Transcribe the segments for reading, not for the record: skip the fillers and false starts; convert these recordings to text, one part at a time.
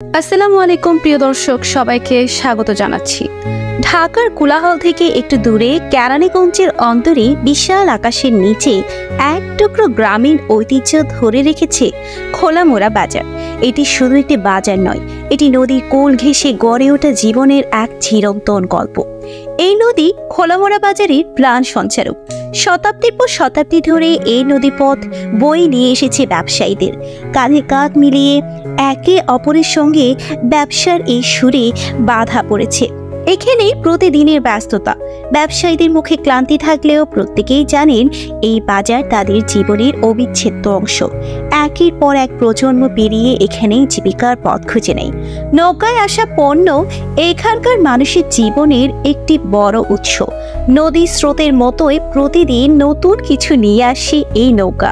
আসসালামু আলাইকুম প্রিয় দর্শক, সবাইকে স্বাগত জানাচ্ছি। ঢাকার কোলাহল থেকে একটু দূরে কেরানীগঞ্জের অন্তরে বিশাল আকাশের নিচে এক টুকরো গ্রামীণ ঐতিহ্য ধরে রেখেছে খোলামোড়া বাজার। এটি শুধু একটি বাজার নয়, এটি নদীর কোল ঘেঁষে গড়ে ওঠা জীবনের এক চিরন্তন গল্প। এই নদী খোলামোড়া বাজারের প্রাণ সঞ্চারক। শতাব্দীর পর শতাব্দী ধরে এই নদীপথ বয়ে নিয়ে এসেছে ব্যবসায়ীদের। কাঁধে কাঁধ মিলিয়ে একে অপরের সঙ্গে ব্যবসার এই সুরে বাধা পড়েছে। এখানে প্রতিদিনের ব্যস্ততা, ব্যবসায়ীদের মুখে ক্লান্তি থাকলেও প্রত্যেকেই জানেন এই বাজার তাদের জীবনের অবিচ্ছেদ্য অংশ। একের পর এক প্রজন্ম পেরিয়ে এখানেই জীবিকার পথ খুঁজে নেয়। নৌকায় আসা পণ্য এখানকার মানুষের জীবনের একটি বড় উৎস। নদীর স্রোতের মতোই প্রতিদিন নতুন কিছু নিয়ে আসে এই নৌকা।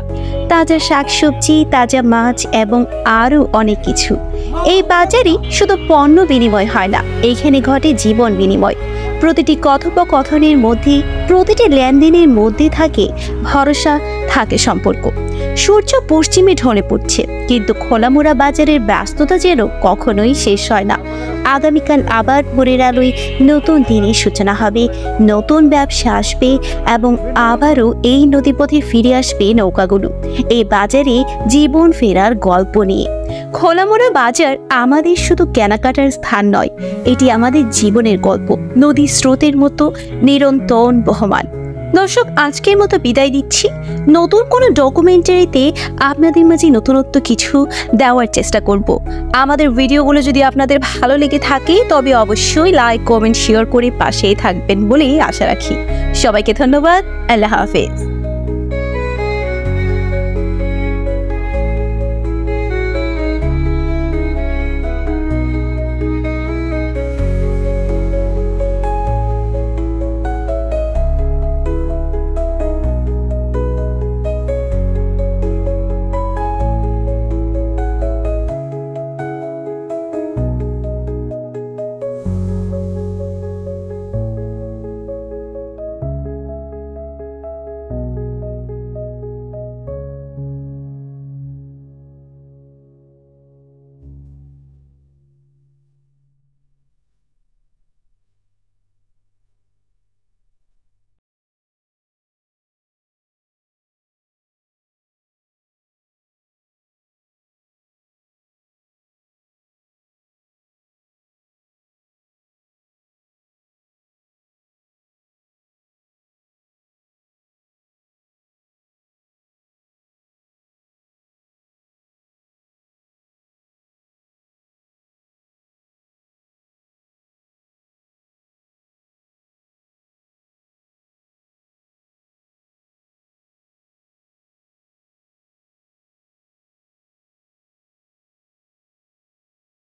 তাজা শাকসবজি, তাজা মাছ এবং আরও অনেক কিছু। এই বাজারে শুধু পণ্য বিনিময় হয় না, এখানে ঘটে জীবন বিনিময়। প্রতিটি কথোপকথনের মধ্যে, প্রতিটি লেনদেনের মধ্যে থাকে ভরসা, থাকে সম্পর্ক। সূর্য পশ্চিমে ঢলে পড়ছে, কিন্তু খোলামোড়া বাজারের ব্যস্ততা যেন কখনোই শেষ হয় না। আগামীকাল আবার ভোরের আলোয় নতুন দিনের সূচনা হবে, নতুন ব্যবসা আসবে এবং আবারও এই নদীপথে ফিরে আসবে নৌকাগুলো এই বাজারে জীবন ফেরার গল্প নিয়ে। খোলামোড়া বাজার আমাদের শুধু কেনাকাটার স্থান নয়, এটি আমাদের জীবনের গল্প, নদীর স্রোতের মতো নিরন্তর বহমান। দর্শক, আজকের মতো বিদায় দিচ্ছি। নতুন কোনো ডকুমেন্টারিতে আপনাদের মাঝে নতুনত্ব কিছু দেওয়ার চেষ্টা করব। আমাদের ভিডিওগুলো যদি আপনাদের ভালো লেগে থাকে তবে অবশ্যই লাইক, কমেন্ট, শেয়ার করে পাশেই থাকবেন বলেই আশা রাখি। সবাইকে ধন্যবাদ। আল্লাহ হাফেজ।